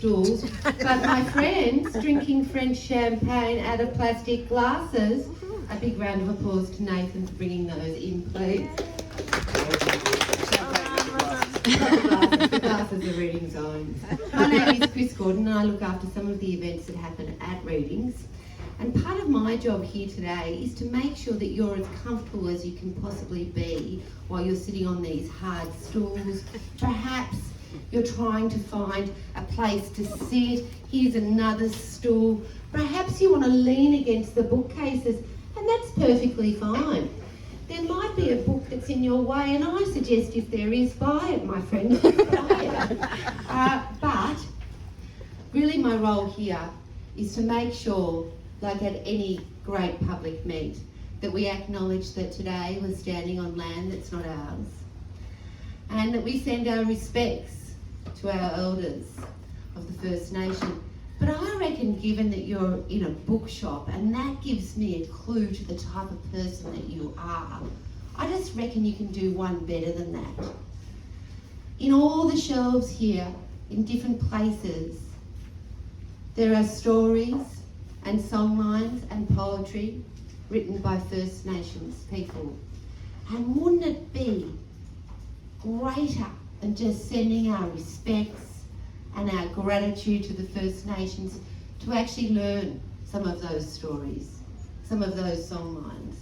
stools, but my friends drinking French champagne out of plastic glasses. A big round of applause to Nathan for bringing those in, please. The glasses are reading zones. My name is Chris Gordon and I look after some of the events that happen at readings. And part of my job here today is to make sure that you're as comfortable as you can possibly be while you're sitting on these hard stools. Perhaps you're trying to find a place to sit. Here's another stool. Perhaps you want to lean against the bookcases, and that's perfectly fine. There might be a book that's in your way, and I suggest if there is, buy it, my friend. Buy it. But really my role here is to make sure, like at any great public meet, that we acknowledge that today we're standing on land that's not ours, and that we send our respects to our elders of the First Nation. But I reckon, given that you're in a bookshop, and that gives me a clue to the type of person that you are, I just reckon you can do one better than that. In all the shelves here, in different places, there are stories and songlines and poetry written by First Nations people. And wouldn't it be greater than just sending our respects and our gratitude to the First Nations to actually learn some of those stories, some of those songlines,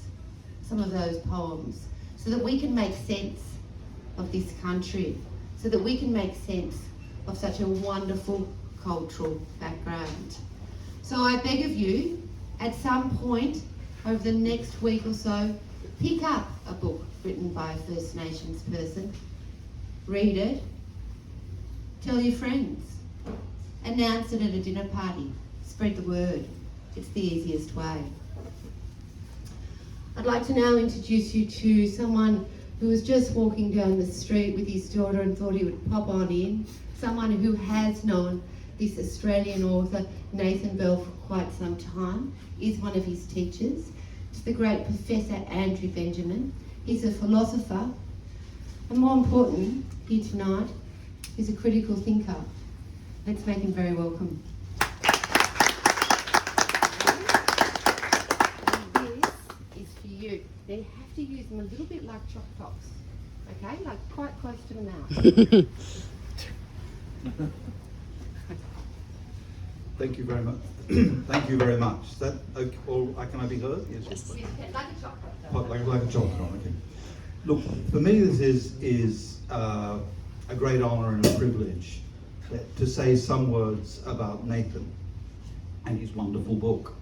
some of those poems, so that we can make sense of this country, so that we can make sense of such a wonderful cultural background. So I beg of you, at some point over the next week or so, pick up a book written by a First Nations person, read it, tell your friends, announce it at a dinner party, spread the word. It's the easiest way. I'd like to now introduce you to someone who was just walking down the street with his daughter and thought he would pop on in, someone who has known this Australian author, Nathan Bell, for quite some time, is one of his teachers. It's the great Professor Andrew Benjamin. He's a philosopher, and more important, here tonight, he's a critical thinker. Let's make him very welcome. This is for you. Now you have to use them a little bit like choc tops, okay? Like quite close to the mouth. Thank you very much. Thank you very much. Is that okay? Or can I be heard? Yes. Like a choc top. Like a chocolate. Okay. Look, for me, this is a great honour and a privilege to say some words about Nathan and his wonderful book.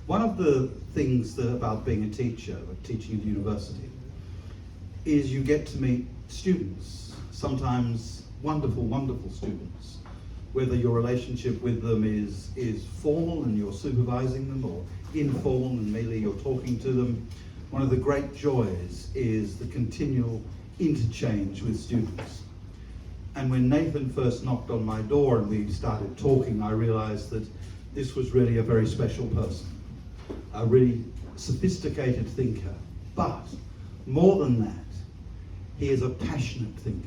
One of the things about being a teacher, teaching at university, is you get to meet students, sometimes wonderful, wonderful students. Whether your relationship with them is formal and you're supervising them, or informal and merely you're talking to them, one of the great joys is the continual interchange with students. And when Nathan first knocked on my door and we started talking, I realized that this was really a very special person, a really sophisticated thinker. But more than that, he is a passionate thinker.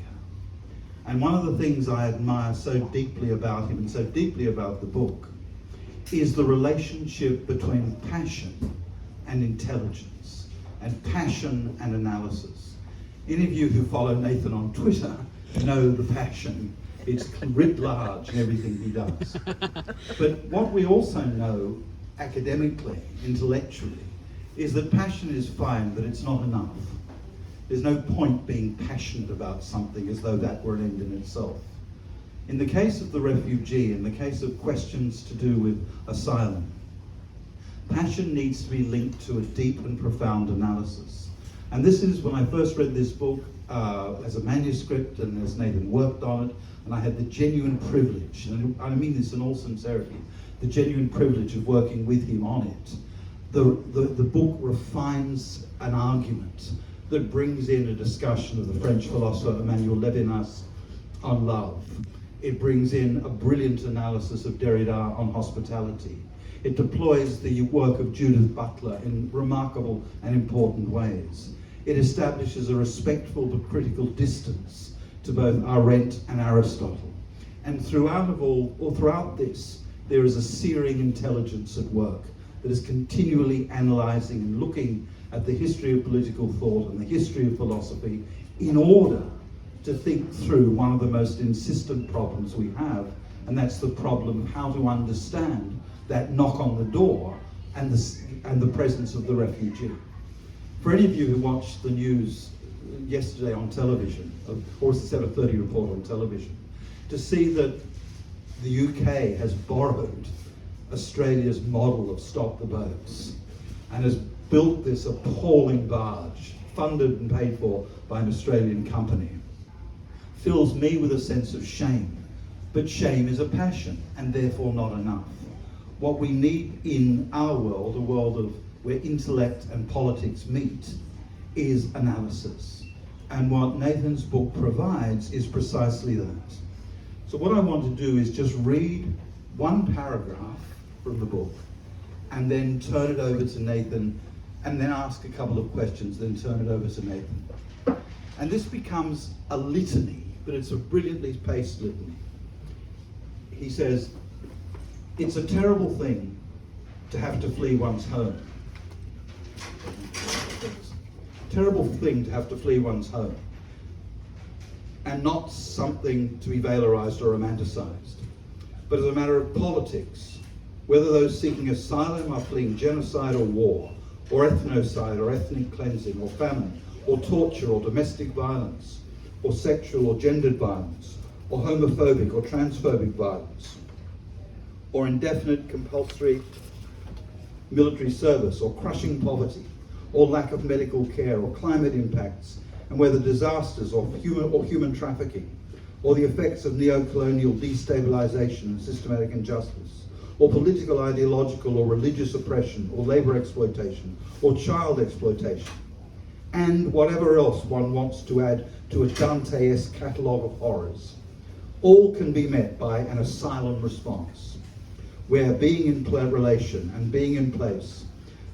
And one of the things I admire so deeply about him and so deeply about the book is the relationship between passion and intelligence, and passion and analysis. Any of you who follow Nathan on Twitter know the passion. It's writ large in everything he does. But what we also know academically, intellectually, is that passion is fine, but it's not enough. There's no point being passionate about something as though that were an end in itself. In the case of the refugee, in the case of questions to do with asylum, passion needs to be linked to a deep and profound analysis. And this is when I first read this book as a manuscript and as Nathan worked on it, and I had the genuine privilege, and I mean this in all sincerity, the genuine privilege of working with him on it. The book refines an argument that brings in a discussion of the French philosopher Emmanuel Levinas on love. It brings in a brilliant analysis of Derrida on hospitality. It deploys the work of Judith Butler in remarkable and important ways. It establishes a respectful but critical distance to both Arendt and Aristotle. And throughout this, there is a searing intelligence at work that is continually analysing and looking at the history of political thought and the history of philosophy in order to think through one of the most insistent problems we have, and that's the problem of how to understand that knock on the door and the presence of the refugee. For any of you who watched the news yesterday on television, or the 7:30 report on television, to see that the UK has borrowed Australia's model of Stop the Boats and has built this appalling barge, funded and paid for by an Australian company, fills me with a sense of shame. But shame is a passion, and therefore not enough. What we need in our world, a world of where intellect and politics meet, is analysis. And what Nathan's book provides is precisely that. So what I want to do is just read one paragraph from the book, and then turn it over to Nathan, and then ask a couple of questions, then turn it over to Nathan. And this becomes a litany, but it's a brilliantly paced litany. He says, it's a terrible thing to have to flee one's home. Terrible thing to have to flee one's home. And not something to be valorized or romanticized, but as a matter of politics, whether those seeking asylum are fleeing genocide or war, or ethnocide or ethnic cleansing, or famine, or torture or domestic violence, or sexual or gendered violence, or homophobic or transphobic violence, or indefinite compulsory military service, or crushing poverty, or lack of medical care, or climate impacts, and whether disasters or human trafficking, or the effects of neo-colonial destabilization and systematic injustice, or political, ideological, or religious oppression, or labor exploitation, or child exploitation, and whatever else one wants to add to a Dante-esque catalogue of horrors, all can be met by an asylum response, where being in relation and being in place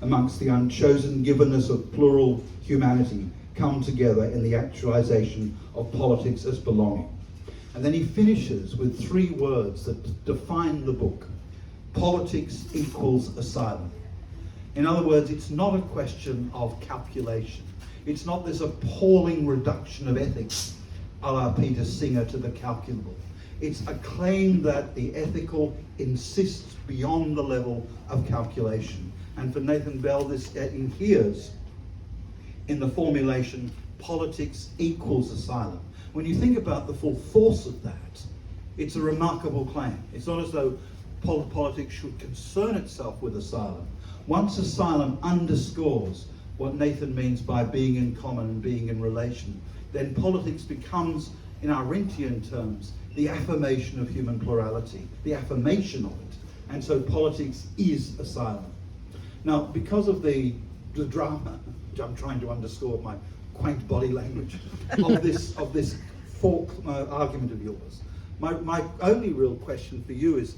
amongst the unchosen givenness of plural humanity come together in the actualization of politics as belonging. And then he finishes with 3 words that define the book. Politics equals asylum. In other words, it's not a question of calculation. It's not this appalling reduction of ethics a la Peter Singer to the calculable. It's a claim that the ethical insists beyond the level of calculation. And for Nathan Bell, this adheres in the formulation, politics equals asylum. When you think about the full force of that, it's a remarkable claim. It's not as though politics should concern itself with asylum. Once asylum underscores what Nathan means by being in common and being in relation, then politics becomes, in Arendtian terms, the affirmation of human plurality, the affirmation of it. And so politics is asylum. Now, because of the drama, which I'm trying to underscore my quaint body language, of this fork argument of yours, my only real question for you is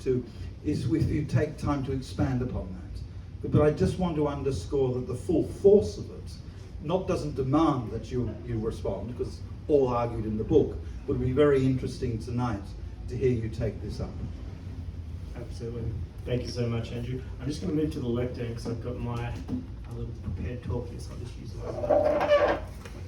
if you take time to expand upon that. But I just want to underscore that the full force of it doesn't demand that you respond, because it's all argued in the book. But it would be very interesting tonight to hear you take this up. Absolutely. Thank you so much, Andrew. I'm just going to move to the lectern because I've got my little prepared talk here, so I'll just use my